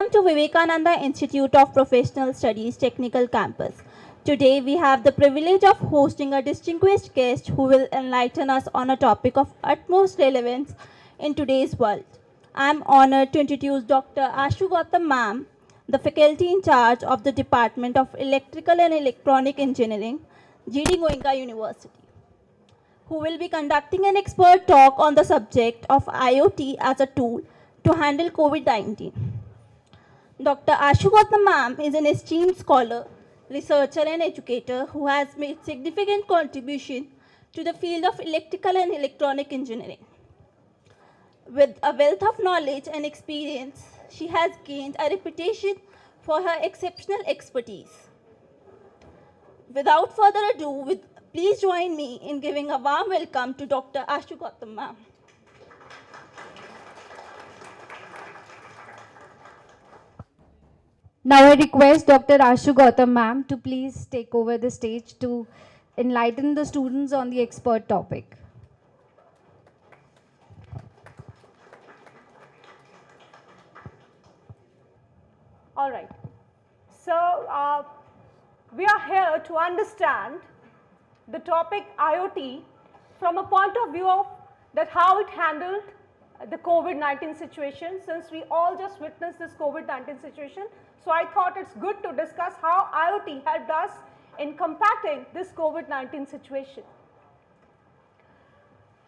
Welcome to Vivekananda Institute of Professional Studies Technical Campus. Today we have the privilege of hosting a distinguished guest who will enlighten us on a topic of utmost relevance in today's world. I am honored to introduce Dr. Ashu Gautam ma'am, the faculty in charge of the Department of Electrical and Electronic Engineering, GD Goenka University, who will be conducting an expert talk on the subject of IoT as a tool to handle COVID-19. Dr. Ashu Gautam ma'am is an esteemed scholar, researcher and educator who has made significant contribution to the field of electrical and electronic engineering. With a wealth of knowledge and experience, she has gained a reputation for her exceptional expertise. Without further ado, please join me in giving a warm welcome to Dr. Ashu Gautam ma'am. Now I request Dr. Ashu Gautam ma'am to please take over the stage to enlighten the students on the expert topic. All right. So we are here to understand the topic IoT from a point of view of that how it handled the COVID-19 situation, since we all just witnessed this COVID-19 situation. So I thought it's good to discuss how IoT helped us in combating this COVID-19 situation.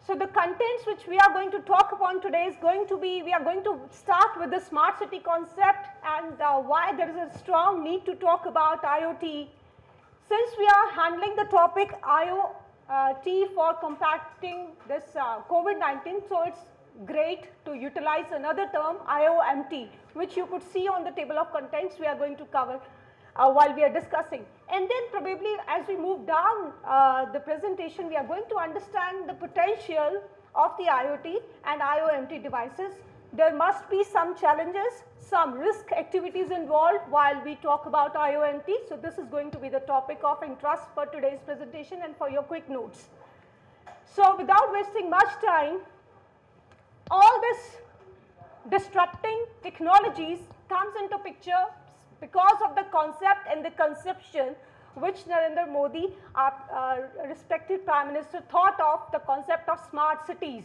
So the contents which we are going to talk upon today is going to be, we are going to start with the smart city concept and why there is a strong need to talk about IoT. Since we are handling the topic IoT for combating this COVID-19, so it's great to utilize another term IOMT, which you could see on the table of contents we are going to cover while we are discussing. And then probably as we move down the presentation, we are going to understand the potential of the IoT and IOMT devices. There must be some challenges, some risk activities involved while we talk about IOMT. So this is going to be the topic of interest for today's presentation and for your quick notes. So without wasting much time, all this disrupting technologies comes into picture because of the concept and the conception which Narendra Modi, our respected Prime Minister, thought of the concept of smart cities.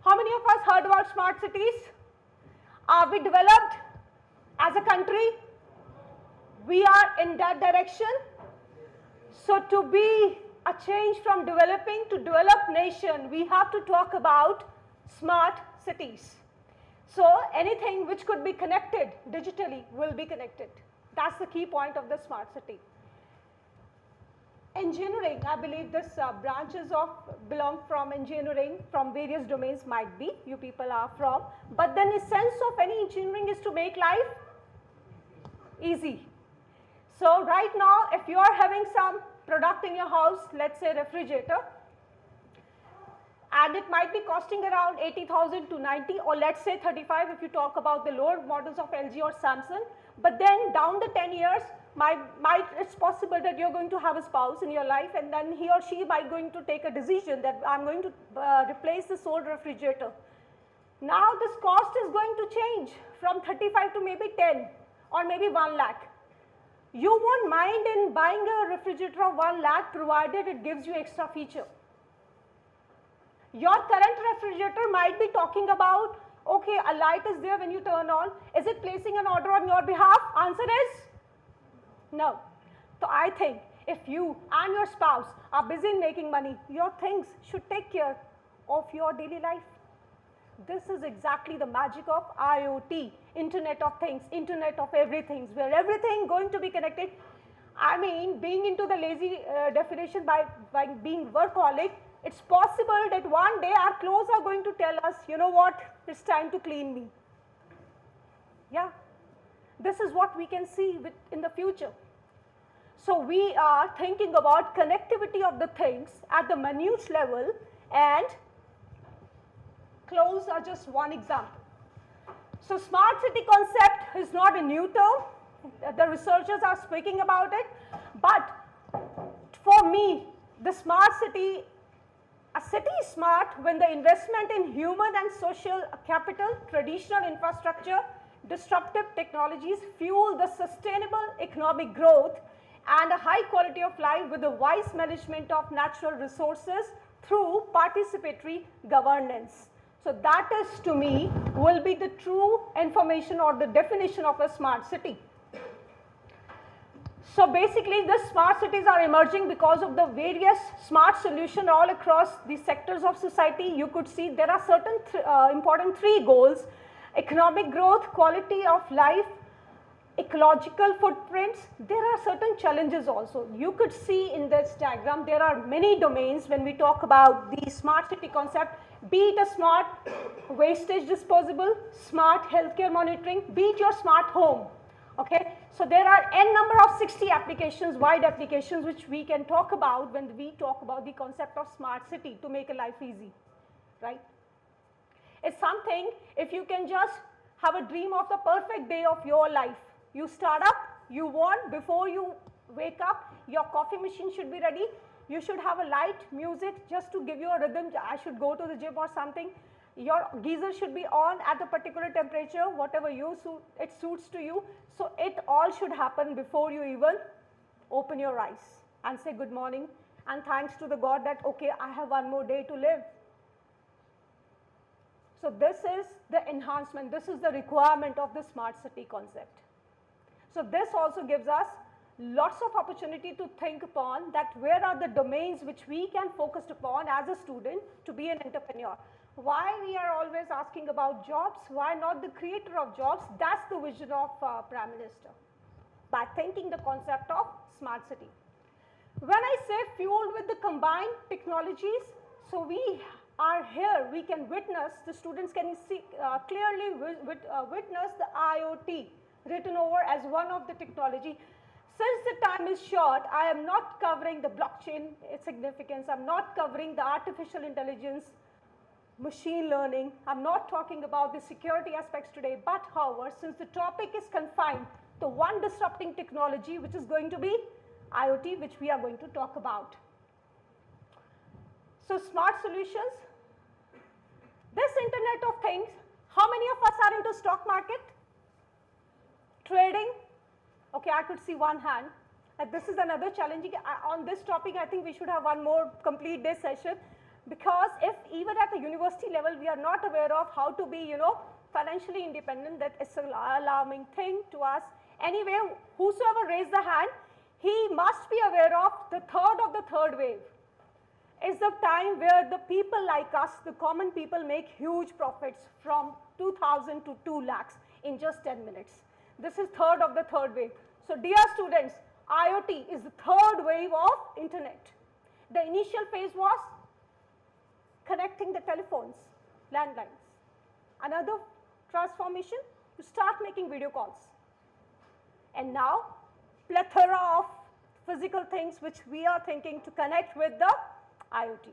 How many of us heard about smart cities? Are we developed as a country? We are in that direction. So to be a change from developing to developed nation, we have to talk about smart cities. So anything which could be connected digitally will be connected. That's the key point of the smart city. Engineering, I believe this branches of belong from engineering from various domains might be, you people are from, but then the sense of any engineering is to make life easy. So right now if you are having some product in your house, let's say refrigerator, and it might be costing around 80,000 to 90, or let's say 35 if you talk about the lower models of LG or Samsung, but then down the 10 years, it's possible that you're going to have a spouse in your life, and then he or she might going to take a decision that I'm going to replace this old refrigerator. Now this cost is going to change from 35 to maybe 10 or maybe 1 lakh. You won't mind in buying a refrigerator of 1 lakh provided it gives you extra feature. Your current refrigerator might be talking about, okay, a light is there when you turn on. Is it placing an order on your behalf? Answer is no. So I think if you and your spouse are busy making money, your things should take care of your daily life. This is exactly the magic of IoT, Internet of Things, Internet of Everything, where everything going to be connected. I mean, being into the lazy definition by being workaholic, it's possible that one day our clothes are going to tell us, you know what, it's time to clean me. Yeah, this is what we can see in the future. So we are thinking about connectivity of the things at the minute level, and clothes are just one example. So smart city concept is not a new term. The researchers are speaking about it, but for me, the smart city, a city is smart when the investment in human and social capital, traditional infrastructure, disruptive technologies fuel the sustainable economic growth and a high quality of life with the wise management of natural resources through participatory governance. So that is, to me, will be the true information or the definition of a smart city. So basically, the smart cities are emerging because of the various smart solutions all across the sectors of society. You could see there are certain important three goals: economic growth, quality of life, ecological footprints. There are certain challenges also. You could see in this diagram, there are many domains when we talk about the smart city concept, be it a smart wastage disposable, smart healthcare monitoring, be it your smart home. Okay, so there are n number of 60 applications, wide applications, which we can talk about when we talk about the concept of smart city to make a life easy, right? It's something, if you can just have a dream of the perfect day of your life. You start up, you want, before you wake up, your coffee machine should be ready. You should have a light music just to give you a rhythm. I should go to the gym or something. Your geyser should be on at a particular temperature, whatever it suits to you. So it all should happen before you even open your eyes and say good morning and thanks to the God that, okay, I have one more day to live. So this is the enhancement, this is the requirement of the smart city concept. So this also gives us lots of opportunity to think upon that where are the domains which we can focus upon as a student to be an entrepreneur. Why we are always asking about jobs, why not the creator of jobs? That's the vision of Prime Minister, by thinking the concept of smart city. When I say fueled with the combined technologies, so we are here, we can witness, the students can see, clearly witness the IoT written over as one of the technology. Since the time is short, I am not covering the blockchain, its significance, I'm not covering the artificial intelligence, machine learning, I'm not talking about the security aspects today, but however, since the topic is confined to one disrupting technology, which is going to be IoT, which we are going to talk about. So smart solutions, this Internet of Things, how many of us are into stock market? Trading? Okay, I could see one hand. This is another challenging, on this topic I think we should have one more complete day session, because if even at the university level we are not aware of how to be, financially independent, that is an alarming thing to us. Anyway, whosoever raised the hand, he must be aware of the third wave. Is the time where the people like us, the common people, make huge profits from 2,000 to 2 lakhs in just 10 minutes. This is third wave. So dear students, IoT is the third wave of internet. The initial phase was connecting the telephones, landlines. Another transformation, to start making video calls. And now, plethora of physical things which we are thinking to connect with the IoT.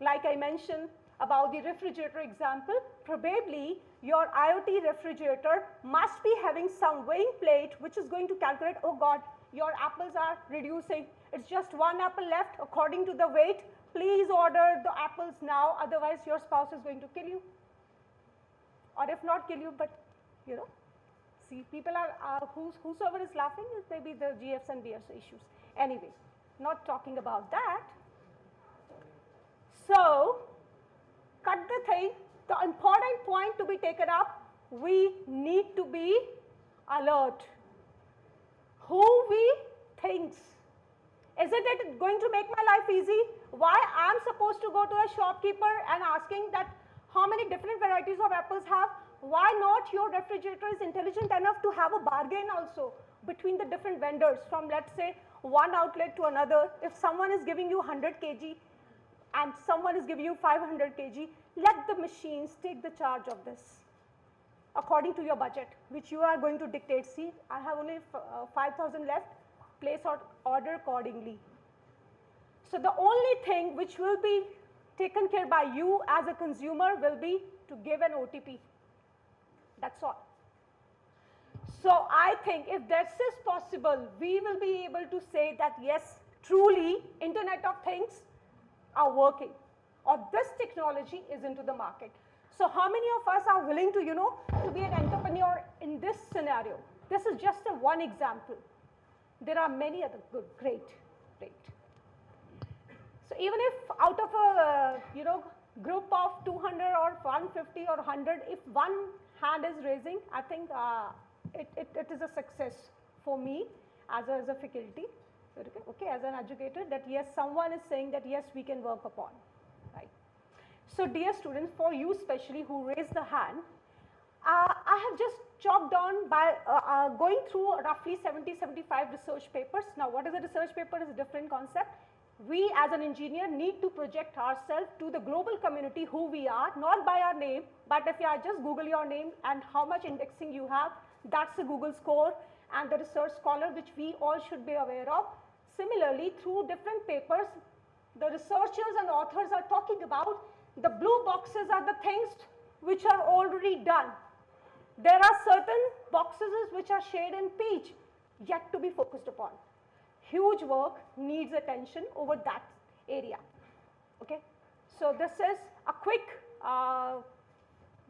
Like I mentioned about the refrigerator example, probably your IoT refrigerator must be having some weighing plate which is going to calculate, oh God, your apples are reducing, it's just one apple left according to the weight, please order the apples now, otherwise your spouse is going to kill you. Or if not kill you, but see, people are, whosoever is laughing is maybe the GFs and BFs issues. Anyway, not talking about that. So, cut the thing, the important point to be taken up, we need to be alert. Who we thinks. Isn't it going to make my life easy? Why I'm supposed to go to a shopkeeper and asking that how many different varieties of apples have? Why not your refrigerator is intelligent enough to have a bargain also between the different vendors from, let's say, one outlet to another. If someone is giving you 100 kg and someone is giving you 500 kg, let the machines take the charge of this according to your budget, which you are going to dictate. See, I have only 5,000 left, place order accordingly. So the only thing which will be taken care by you as a consumer will be to give an OTP. That's all. So I think if this is possible, we will be able to say that yes, truly Internet of Things are working, or this technology is into the market. So how many of us are willing to, to be an entrepreneur? in this scenario, this is just a one example. There are many other good, great. So even if out of a group of 200 or 150 or 100, if one hand is raising, I think it is a success for me as a faculty, okay, as an educator, that yes, someone is saying that yes, we can work upon, right? So dear students, for you especially who raised the hand, I have just chalked down by going through roughly 70-75 research papers. Now what is a research paper is a different concept. We as an engineer need to project ourselves to the global community who we are, not by our name, but if you just Google your name and how much indexing you have, that's the Google score and the research scholar which we all should be aware of. Similarly, through different papers, the researchers and authors are talking about the blue boxes are the things which are already done. There are certain boxes which are shaded in peach yet to be focused upon. Huge work needs attention over that area. Okay, so this is a quick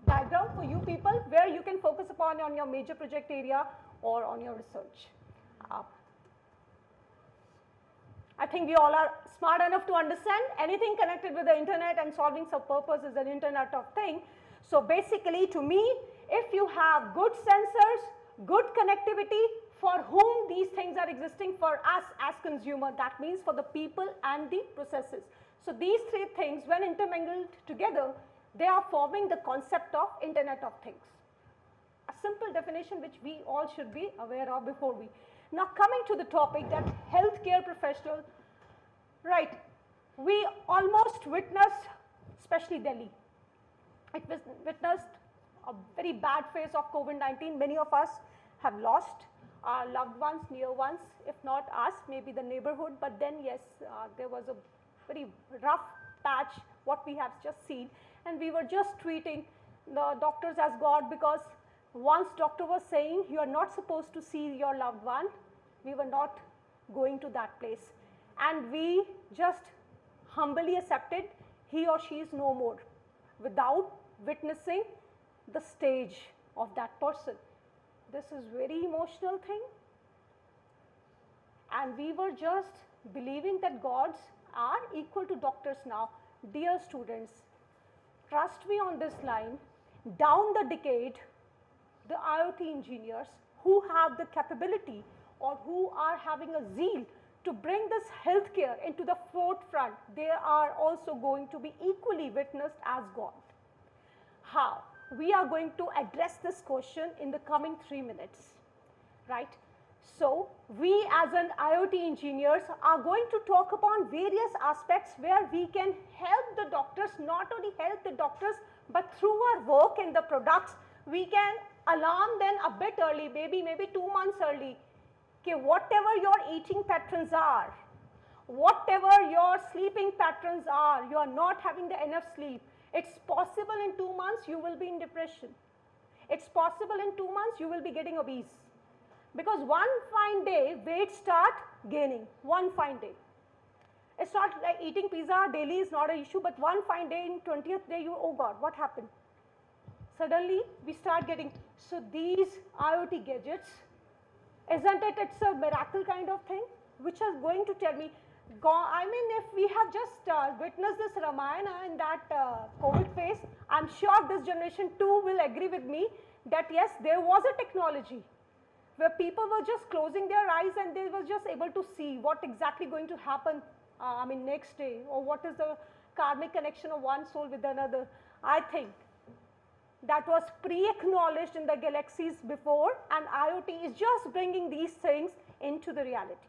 diagram for you people where you can focus upon on your major project area or on your research. I think we all are smart enough to understand anything connected with the internet and solving some purpose is an internet of thing. So basically to me, if you have good sensors, good connectivity, for whom these things are existing for us as consumer, that means for the people and the processes. So these three things when intermingled together, they are forming the concept of Internet of Things. A simple definition which we all should be aware of before we. Now coming to the topic that healthcare professional, right, we almost witnessed, especially Delhi, it was witnessed a very bad phase of COVID-19. Many of us have lost our loved ones, near ones, if not us, maybe the neighborhood, but then yes, there was a very rough patch, what we have just seen, and we were just treating the doctors as God because once doctor was saying you are not supposed to see your loved one, we were not going to that place, and we just humbly accepted he or she is no more without witnessing the stage of that person. This is very emotional thing, and we were just believing that gods are equal to doctors now. Dear students, trust me on this line, down the decade, the IoT engineers who have the capability or who are having a zeal to bring this healthcare into the forefront, they are also going to be equally witnessed as God. How? We are going to address this question in the coming 3 minutes, right? So we as an IoT engineers are going to talk upon various aspects where we can help the doctors, not only help the doctors, but through our work in the products, we can alarm them a bit early, maybe 2 months early. Okay, whatever your eating patterns are, whatever your sleeping patterns are, you are not having the enough sleep. It's possible in 2 months you will be in depression. It's possible in 2 months you will be getting obese. Because one fine day, weight start gaining, one fine day. It's not like eating pizza daily is not an issue, but one fine day in 20th day, you, oh God, what happened? Suddenly, we start getting, so these IoT gadgets, isn't it, it's a miracle kind of thing, which is going to tell me, I mean, if we have just witnessed this Ramayana in that COVID phase, I'm sure this generation too will agree with me that yes, there was a technology where people were just closing their eyes and they were just able to see what exactly going to happen, I mean, next day, or what is the karmic connection of one soul with another. I think that was pre-acknowledged in the galaxies before, and IoT is just bringing these things into the reality.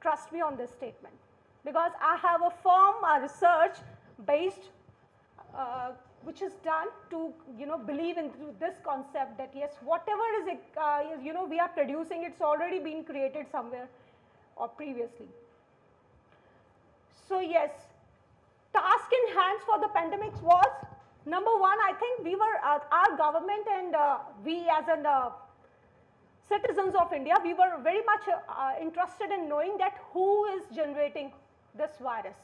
Trust me on this statement, because I have a firm research based which is done to believe in this concept that yes, whatever is we are producing, it's already been created somewhere or previously. So yes, task in hands for the pandemics was number one. I think we were our government and we as an citizens of India, we were very much interested in knowing that who is generating this virus,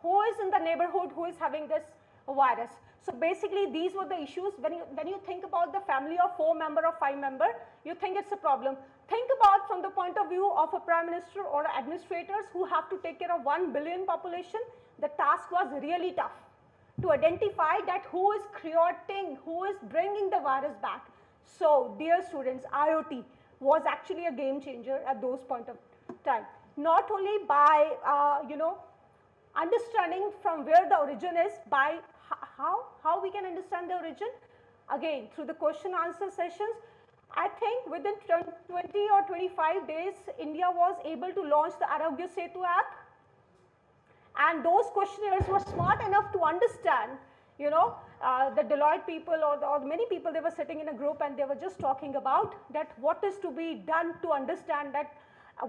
who is in the neighborhood who is having this virus. So basically these were the issues. When you think about the family of 4-member or 5-member, you think it's a problem. Think about from the point of view of a prime minister or administrators who have to take care of 1 billion population. The task was really tough to identify that who is creating, who is bringing the virus back. So dear students, IoT was actually a game changer at those point of time. Not only by understanding from where the origin is, by how we can understand the origin, again through the question answer sessions. I think within 20 or 25 days, India was able to launch the Arogya Setu app, and those questionnaires were smart enough to understand, the Deloitte people or many people, they were sitting in a group and they were just talking about that what is to be done to understand that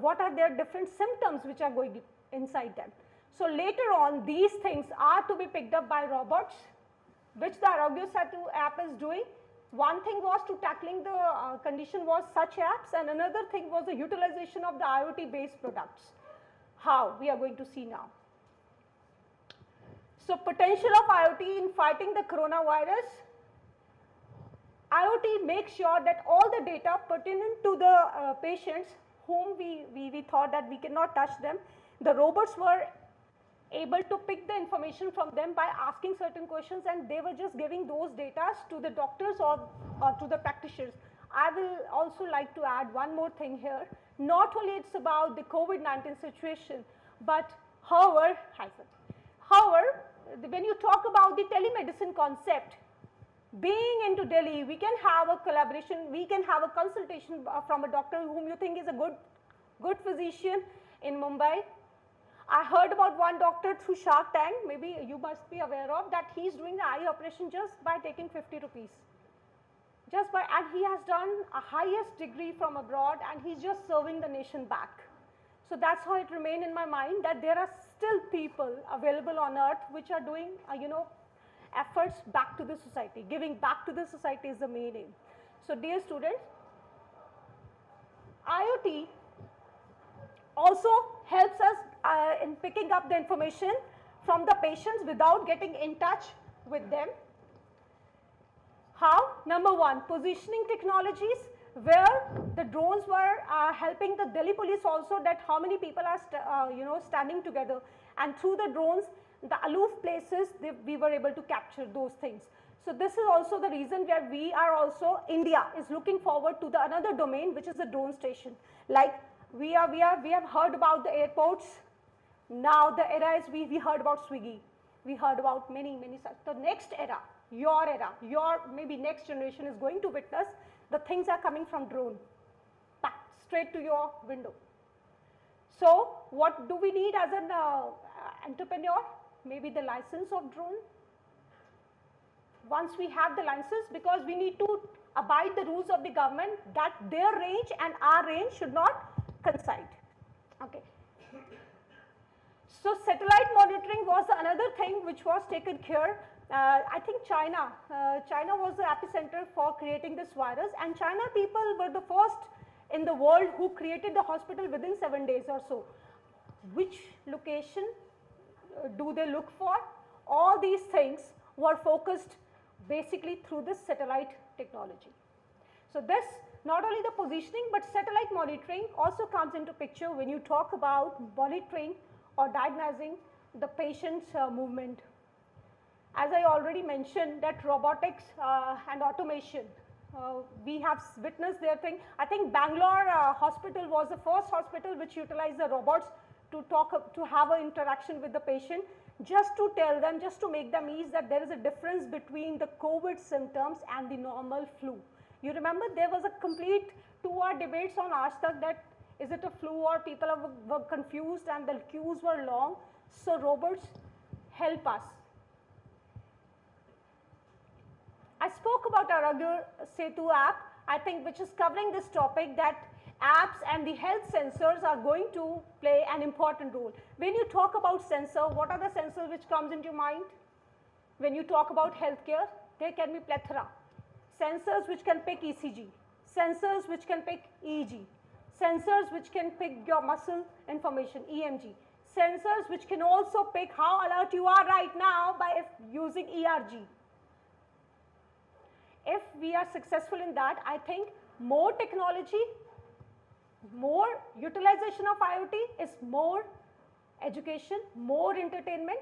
what are their different symptoms which are going inside them. So later on, these things are to be picked up by robots, which the Arogya Setu app is doing. One thing was to tackling the condition was such apps, and another thing was the utilization of the IoT based products. How? We are going to see now. So potential of IoT in fighting the coronavirus. IoT makes sure that all the data pertinent to the patients whom we thought that we cannot touch them, the robots were able to pick the information from them by asking certain questions, and they were just giving those data to the doctors or to the practitioners. I will also like to add one more thing here. Not only it's about the COVID-19 situation, but however, when you talk about the telemedicine concept, being into Delhi, we can have a collaboration, we can have a consultation from a doctor whom you think is a good physician in Mumbai. I heard about one doctor through Shark Tank, maybe you must be aware of, that he's doing the eye operation just by taking 50 rupees. And he has done a highest degree from abroad, and he's just serving the nation back. So that's how it remained in my mind that there are still people available on earth which are doing, efforts back to the society. Giving back to the society is the main aim. So dear students, IoT also helps us in picking up the information from the patients without getting in touch with them. How? Number one, positioning technologies, where the drones were helping the Delhi police also, that how many people are standing together, and through the drones, the aloof places, we were able to capture those things. So this is also the reason where we are also, India is looking forward to the another domain, which is the drone station. Like we have heard about the airports. Now the era is we heard about Swiggy. We heard about many such. The next era, your maybe next generation is going to witness the things are coming from drone, back straight to your window. So what do we need as an entrepreneur? Maybe the license of drone. Once we have the license, because we need to abide the rules of the government that their range and our range should not coincide. Okay. So satellite monitoring was another thing which was taken care. I think China was the epicenter for creating this virus, and China people were the first in the world who created the hospital within 7 days or so. Which location do they look for? All these things were focused basically through this satellite technology. So this, not only the positioning, but satellite monitoring also comes into picture when you talk about monitoring or diagnosing the patient's movement. As I already mentioned, that robotics and automation, we have witnessed their thing. I think Bangalore hospital was the first hospital which utilized the robots to have an interaction with the patient, just to tell them, just to make them ease that there is a difference between the COVID symptoms and the normal flu. You remember there was a complete 2-hour debates on Aaj Tak that is it a flu or people were confused and the queues were long. So robots help us. I spoke about Arogya Setu app, I think, which is covering this topic, that apps and the health sensors are going to play an important role. When you talk about sensor, what are the sensors which comes into your mind? When you talk about healthcare, there can be plethora. Sensors which can pick ECG, sensors which can pick EEG, sensors which can pick your muscle information, EMG, sensors which can also pick how alert you are right now by using ERG. if we are successful in that, I think more technology, more utilization of IoT is more education, more entertainment,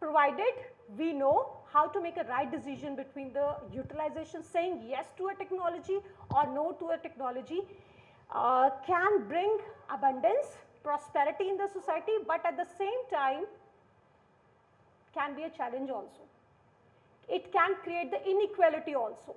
provided we know how to make a right decision between the utilization, saying yes to a technology or no to a technology can bring abundance, prosperity in the society, but at the same time can be a challenge also. It can create the inequality also.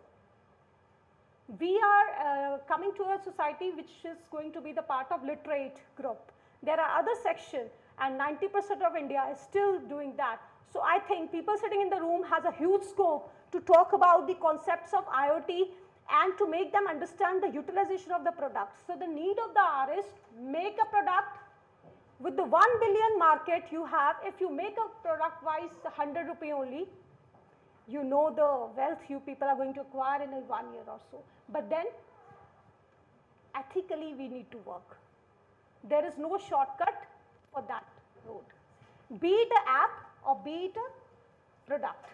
We are coming to a society which is going to be the part of literate group. There are other sections and 90% of India is still doing that. So I think people sitting in the room has a huge scope to talk about the concepts of IoT and to make them understand the utilization of the products. So the need of the hour is make a product with the 1 billion market you have. If you make a product wise 100 rupee only, you know the wealth you people are going to acquire in a 1 year or so. But then ethically we need to work. There is no shortcut for that road, be it an app or be it a product.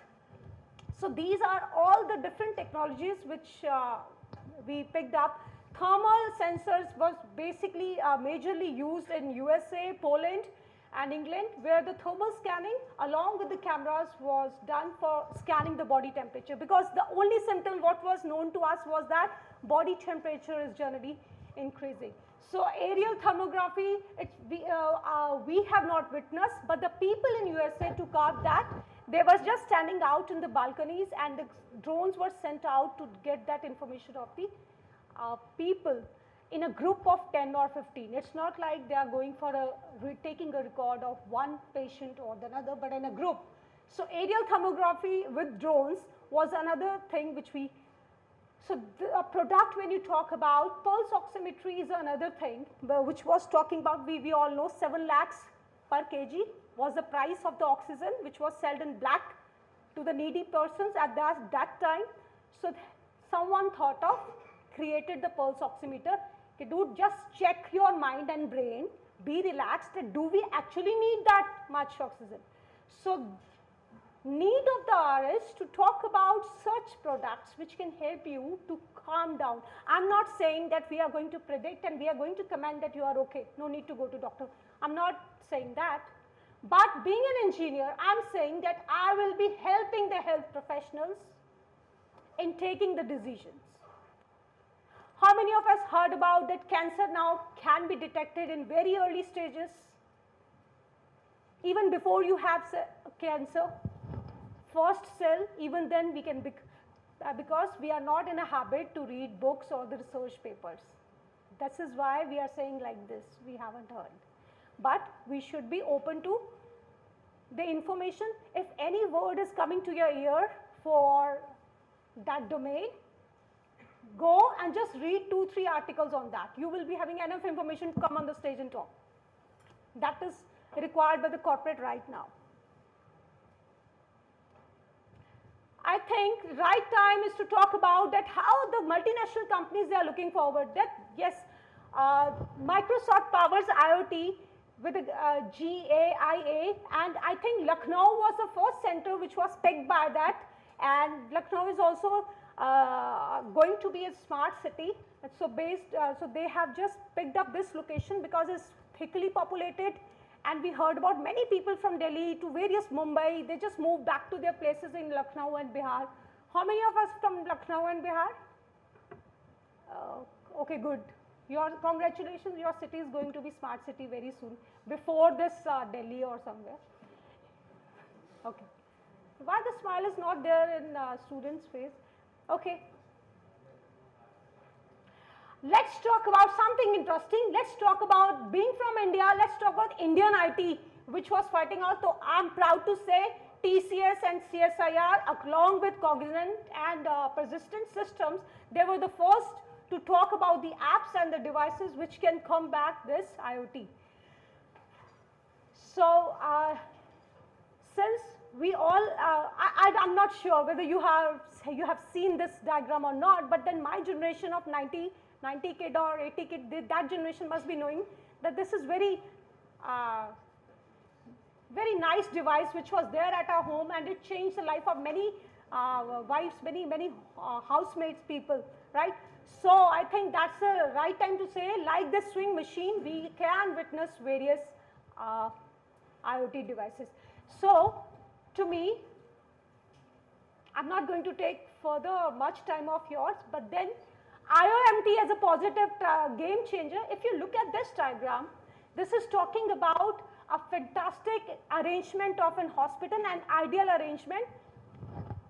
So these are all the different technologies which we picked up. Thermal sensors was basically majorly used in USA, Poland and England, where the thermal scanning along with the cameras was done for scanning the body temperature, because the only symptom what was known to us was that body temperature is generally increasing. So aerial thermography, we have not witnessed, but the people in USA took up that. They was just standing out in the balconies and the drones were sent out to get that information of the people in a group of 10 or 15. It's not like they are going for taking a record of one patient or another, but in a group. So aerial thermography with drones was another thing which we, so the product when you talk about pulse oximetry is another thing which was talking about, we all know 7 lakhs per kg was the price of the oxygen which was sold in black to the needy persons at that time. So someone thought of, created the pulse oximeter. Okay, dude, just check your mind and brain, be relaxed, do we actually need that much oxygen? So need of the hour is to talk about such products which can help you to calm down. I'm not saying that we are going to predict and we are going to command that you are okay, no need to go to doctor. I'm not saying that. But being an engineer, I'm saying that I will be helping the health professionals in taking the decisions. How many of us heard about that cancer now can be detected in very early stages? Even before you have cancer, first cell, even then we can, because we are not in a habit to read books or the research papers. This is why we are saying like this, we haven't heard. But we should be open to the information. If any word is coming to your ear for that domain, go and just read 2-3 articles on that. You will be having enough information to come on the stage and talk. That is required by the corporate right now. I think right time is to talk about that how the multinational companies, they are looking forward that yes, Microsoft powers IoT with a GAIA, and I think Lucknow was the first center which was picked by that, and Lucknow is also going to be a smart city. So so they have just picked up this location because it's thickly populated, and we heard about many people from Delhi to various Mumbai, they just moved back to their places in Lucknow and Bihar. How many of us from Lucknow and Bihar? Okay, good. Congratulations, your city is going to be smart city very soon, before this Delhi or somewhere. Okay. Why the smile is not there in students' face? Okay. Let's talk about something interesting. Let's talk about being from India. Let's talk about Indian IT, which was fighting out. So I'm proud to say TCS and CSIR, along with Cognizant and Persistent Systems, they were the first to talk about the apps and the devices which can combat this IoT. So since we all, I'm not sure whether you have seen this diagram or not, but then my generation of 90 kid or 80 kid, that generation must be knowing that this is very nice device which was there at our home, and it changed the life of many wives, many housemates people, right? So I think that's the right time to say, like this swing machine, we can witness various IoT devices. So to me, I'm not going to take further much time of yours, but then IOMT as a positive game changer, if you look at this diagram, this is talking about a fantastic arrangement of an hospital, an ideal arrangement.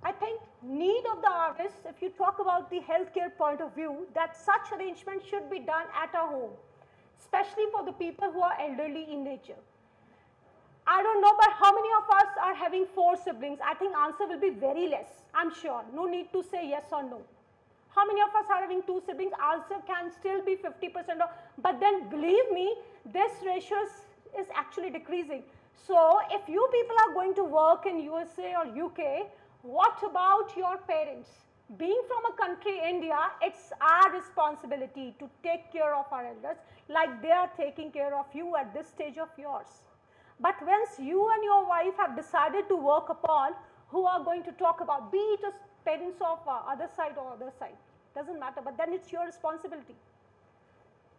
I think need of the hour is, if you talk about the healthcare point of view, that such arrangement should be done at a home, especially for the people who are elderly in nature. I don't know, but how many of us are having 4 siblings? I think answer will be very less, I'm sure. No need to say yes or no. How many of us are having 2 siblings? Answer can still be 50%, but then believe me, this ratio is actually decreasing. So if you people are going to work in USA or UK, what about your parents? Being from a country, India, it's our responsibility to take care of our elders like they are taking care of you at this stage of yours. But once you and your wife have decided to work upon, who are going to talk about, be it as parents of other side or other side, doesn't matter, but then it's your responsibility.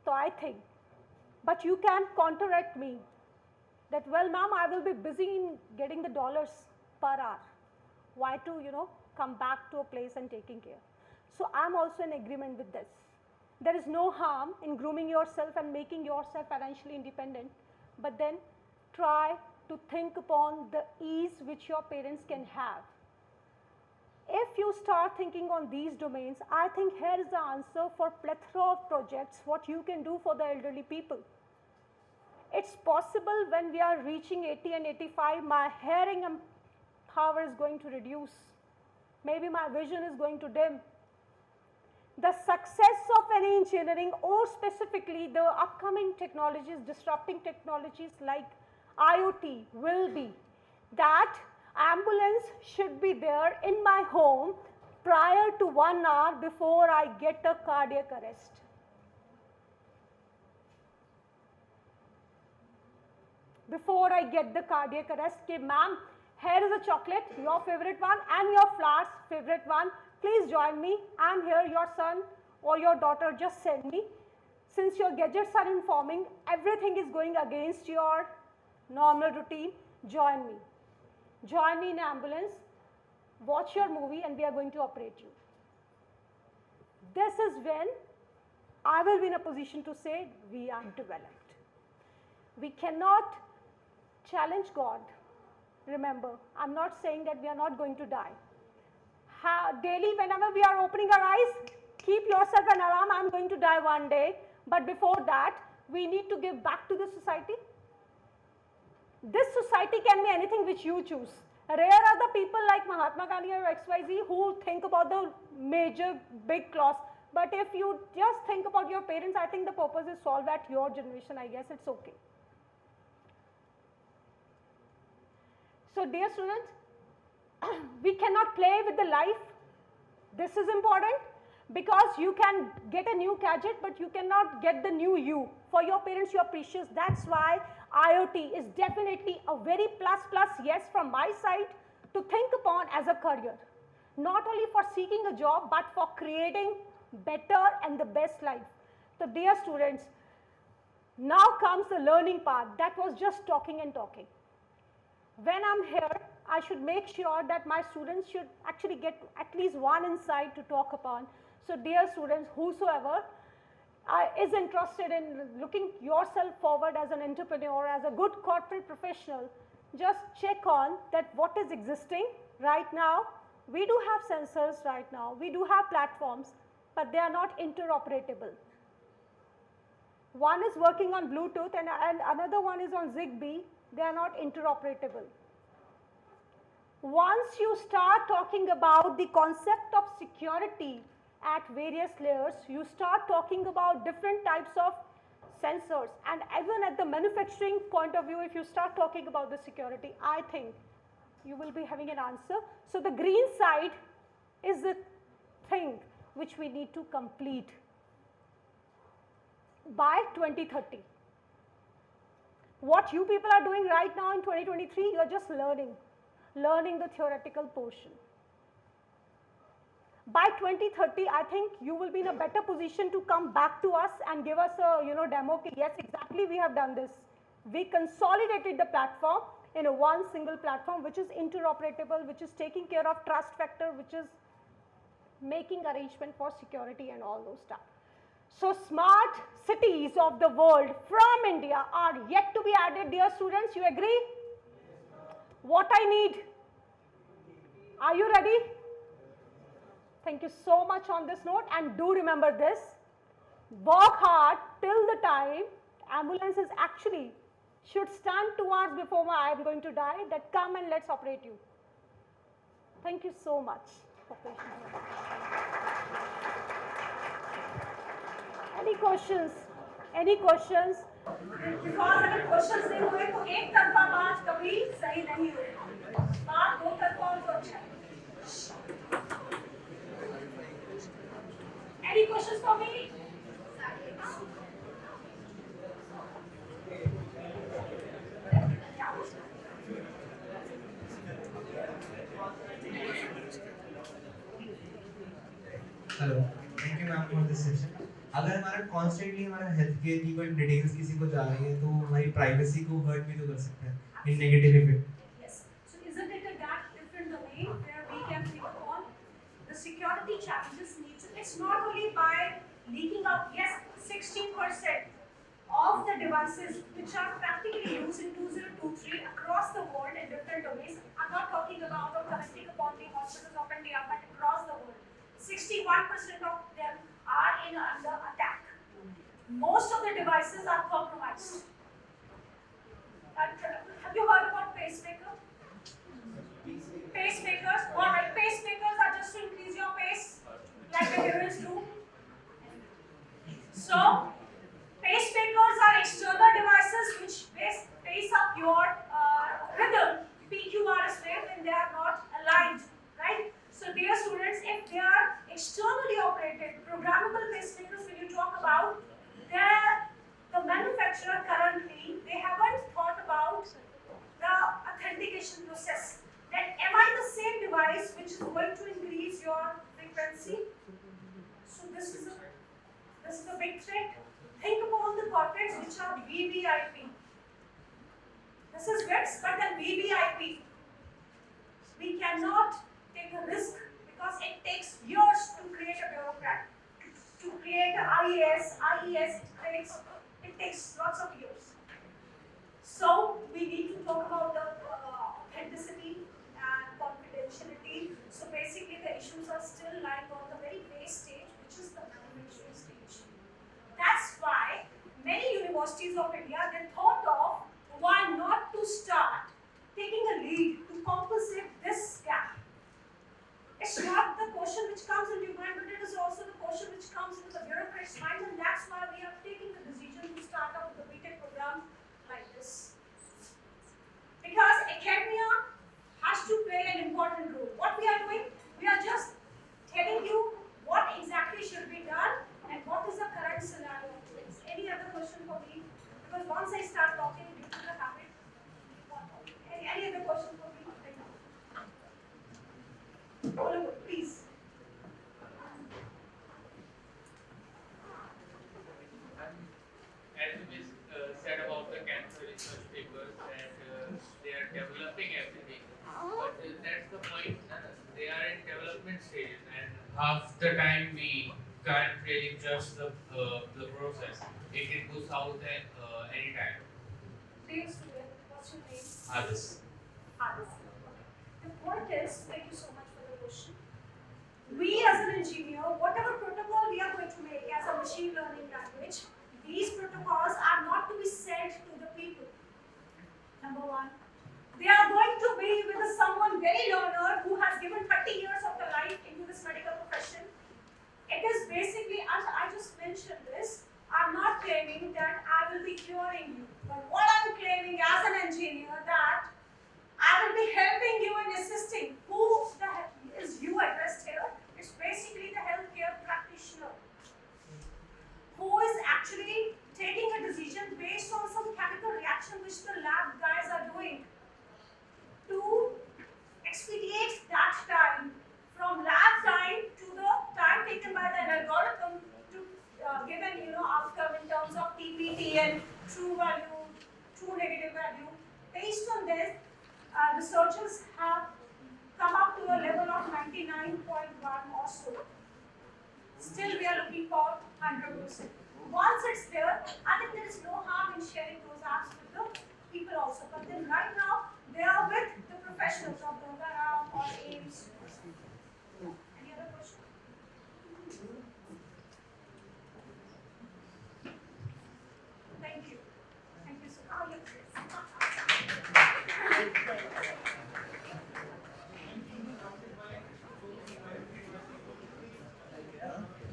So I think, but you can counteract me that, well, ma'am, I will be busy in getting the dollars per hour. Why to, come back to a place and taking care? So I'm also in agreement with this. There is no harm in grooming yourself and making yourself financially independent, but then try to think upon the ease which your parents can have. If you start thinking on these domains, I think here is the answer for plethora of projects, what you can do for the elderly people. It's possible when we are reaching 80 and 85, my hearing power is going to reduce. Maybe my vision is going to dim. The success of any engineering, or specifically the upcoming technologies, disrupting technologies like IoT, will be that ambulance should be there in my home prior to 1 hour before I get a cardiac arrest. Before I get the cardiac arrest, okay, ma'am, here is a chocolate, your favorite one, and your flowers, favorite one. Please join me. I'm here, your son or your daughter just send me. Since your gadgets are informing, everything is going against your normal routine, join me. Join me in ambulance, watch your movie, and we are going to operate you. This is when I will be in a position to say we are developed. We cannot challenge God. Remember, I'm not saying that we are not going to die. Daily, whenever we are opening our eyes, keep yourself an alarm, I'm going to die one day. But before that, we need to give back to the society. This society can be anything which you choose. Rare are the people like Mahatma Gandhi or XYZ who think about the major big clause. But if you just think about your parents, I think the purpose is solved at your generation. I guess it's okay. So dear students, we cannot play with the life. This is important because you can get a new gadget, but you cannot get the new you. For your parents, you are precious. That's why IoT is definitely a very plus yes from my side to think upon as a career. Not only for seeking a job, but for creating better and the best life. So dear students, now comes the learning part. That was just talking and talking. When I'm here, I should make sure that my students should actually get at least one insight to talk upon. So dear students, whosoever is interested in looking yourself forward as an entrepreneur, as a good corporate professional, just check on that what is existing right now. We do have sensors right now, we do have platforms, but they are not interoperable. One is working on Bluetooth and another one is on Zigbee. They are not interoperable. Once you start talking about the concept of security at various layers, you start talking about different types of sensors, and even at the manufacturing point of view, if you start talking about the security, I think you will be having an answer. So the green side is the thing which we need to complete by 2030. What you people are doing right now in 2023, you are just learning the theoretical portion. By 2030, I think you will be in a better position to come back to us and give us a demo. Yes, exactly, we have done this. We consolidated the platform in a one single platform, which is interoperable, which is taking care of trust factor, which is making arrangement for security and all those stuff. So smart cities of the world from India are yet to be added, dear students. You agree? What I need? Are you ready? Thank you so much on this note, and do remember this: work hard till the time ambulance is actually should stand 2 hours before I am going to die, that come and let's operate you. Thank you so much for patience. Any questions? Any questions? Because अगर questions नहीं हुए तो एक तरफा बात कभी सही नहीं होगी. बात दो तरफा हो तो अच्छा है. Any questions for me? Hello, thank you ma'am for this session. अगर हमारा कॉन्स्टेंटली हमारा हेल्थ केयर की कोई डिटेल्स किसी को जा रही है तो हमारी प्राइवेसी को हर्ट भी तो कर सकता है इन negative effect. Yes. So isn't it a that different domain where we can think upon the security challenges needs? It's not only by leaking out. Yes, 16% of the devices which are practically used in 2023 across the world in different domains. I'm not talking about or commenting upon the hospitals of India, but across the world. 61% of them are under attack. Most of the devices are compromised. Have you heard about pacemaker? Pacemakers? Alright, pacemakers are just to increase your pace, like the heroines do. So, pacemakers are external devices which pace up your rhythm, PQRS wave, when they are not aligned, right? So dear students, if they are externally operated, programmable pacemakers, when you talk about, the manufacturer currently, they haven't thought about the authentication process. That am I the same device which is going to increase your frequency? So this is a big threat. Think upon the corporates which are VVIP. This is VIPS, but then VVIP. We cannot take a risk because it takes years to create a bureaucrat. To create an IES, it takes lots of years. So we need to talk about the authenticity and confidentiality. So basically the issues are still lying on the very base stage, which is the manufacturing stage. That's why many universities of India, they thought of why not to start taking a lead to compensate this gap. It's not the question which comes into your mind, but it is also the question which comes into the bureaucrat's mind, and that's why we are taking the decision to start up with the BTech program like this. Because academia has to play an important role. What we are doing, we are just telling you what exactly should be done and what is the current scenario of things. Any other question for me? Because once I start talking, you will have it. Any other question for me? Oliver, please. As you said about the cancer research papers that they are developing everything, but that's the point. They are in development stages, and half the time we can't really judge the process. It can go south at any time. Dear student, what's your name? Others. Others. The point is, thank you so much for the question. We as an engineer, whatever protocol we are going to make as a machine learning language, these protocols are not to be sent to the people. Number one. They are going to be with someone very learned who has given 30 years of their life into this medical profession. It is basically, as I just mentioned this, I'm not claiming that I will be curing you. But what I'm claiming as an engineer that I will be helping you and assisting. Who is you addressed here? It's basically the healthcare practitioner who is actually taking a decision based on some chemical reaction which the lab guys are doing to expedite that time from lab time to the TBTN, true value, true negative value. Based on this, researchers have come up to a level of 99.1 or so. Still, we are looking for 100%. Once it's there, I think there is no harm in sharing those apps with the people also. But then right now, they are with the professionals of Ganga or AIMS. Any other question? Thank you. Thank you so much.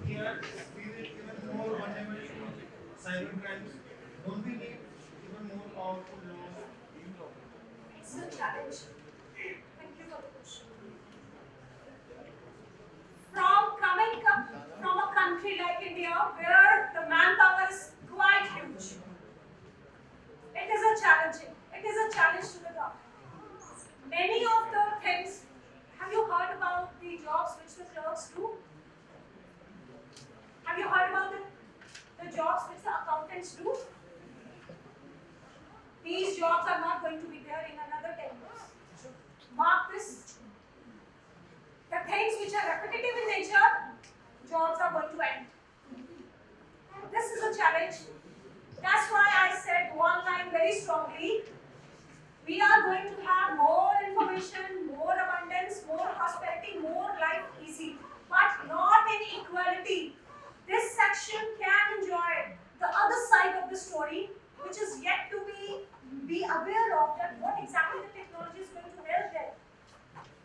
Here, we will even more vulnerable to cyber crimes. Don't we need even more powerful laws? It's a challenge. Thank you for the question. From coming up from a country like India where the manpower is quite huge, it is a challenging. It is a challenge to the government. Many of the things, have you heard about the jobs which the clerks do? Have you heard about the jobs which the accountants do? These jobs are not going to be there in another 10 years. Mark this. The things which are repetitive in nature, jobs are going to end. This is a challenge. That's why I said one line very strongly. We are going to have more information, more abundance, more prosperity, more life easy, but not in equality. This section can enjoy the other side of the story, which is yet to be aware of that what exactly the technology is going to help them.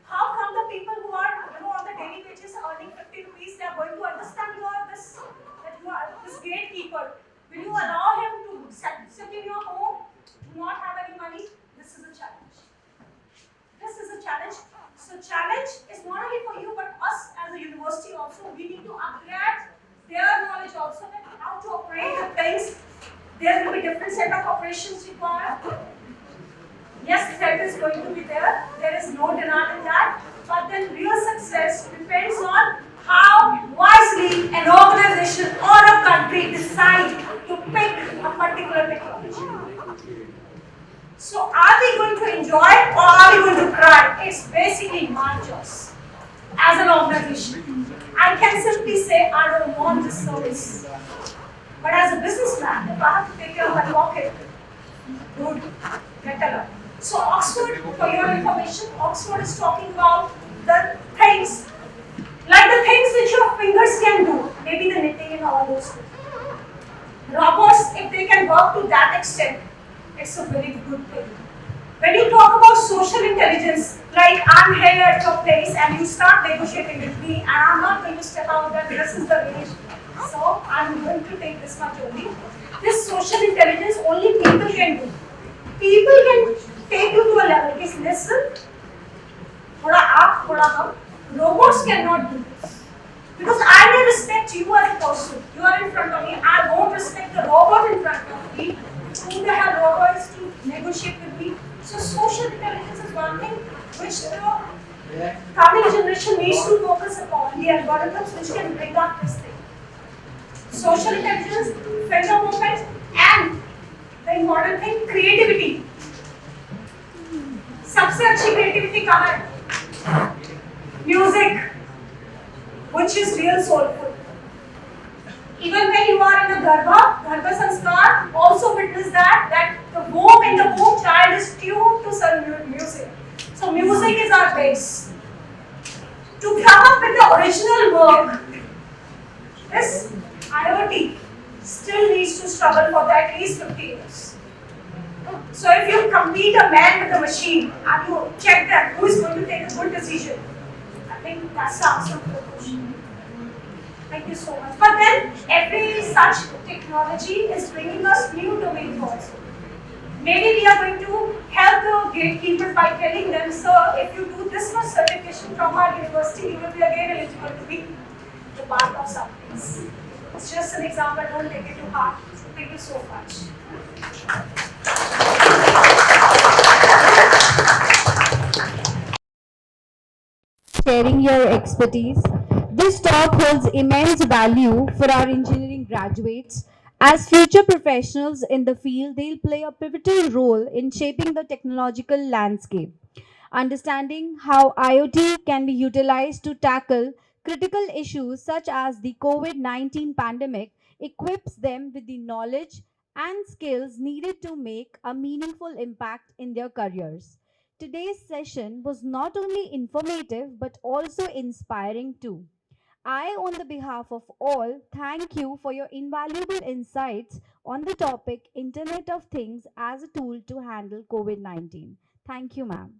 How come the people who are on the daily wages earning 50 rupees, they are going to understand that you are this gatekeeper? Will you allow him to sit in your home, do not have any money? This is a challenge. This is a challenge. So challenge is not only for you but us as a university also. We need to upgrade their knowledge also that how to operate the things. There will be different set of operations required. Yes, threat is going to be there. There is no denial in that. But then real success depends on how wisely an organization or a country decide to pick a particular technology. So are we going to enjoy or are we going to cry? It's basically my choice. As an organization, I can simply say I don't want this service. But as a businessman, if I have to take care of my pocket, good, get along. So Oxford, for your information, Oxford is talking about the things, like the things which your fingers can do, maybe the knitting and all those things. Robots, if they can work to that extent, it's a very good thing. When you talk about social intelligence, like I'm here at your place and you start negotiating with me and I'm not going to step out that this is the range, so I'm going to take this much only. This social intelligence only people can do. People can take you to a level. Is listen, thoda aap, thoda hum. Robots cannot do this. Because I may respect you as a person. You are in front of me. I won't respect the robot in front of me. Who the hell robot is to negotiate with me? So social intelligence is one thing which the coming generation needs to focus upon. The algorithms which can bring up this thing. Social intelligence, finger movement, and the important thing, creativity. सबसे अच्छी creativity कहाँ है? Music, which is real soulful. Even when you are in a Garbha Sanskar, also witness that the womb in the womb child is tuned to some music. So music is our base. To come up with the original work, this IoT still needs to struggle for at least 50 years. So if you compete a man with a machine and you check that who is going to take a good decision, I think that's the answer to the question. Thank you so much. But then every such technology is bringing us new domains also. Maybe we are going to help the gatekeepers by telling them, sir, if you do this much certification from our university, you will be again eligible to be the part of some things. It's just an example, don't take it to heart. Thank you so much. Sharing your expertise. This talk holds immense value for our engineering graduates As future professionals in the field, they'll play a pivotal role in shaping the technological landscape. Understanding how IoT can be utilized to tackle critical issues such as the COVID 19 pandemic equips them with the knowledge and skills needed to make a meaningful impact in their careers. Today's session was not only informative but also inspiring too. I, on the behalf of all, thank you for your invaluable insights on the topic Internet of Things as a tool to handle COVID 19. Thank you, ma'am.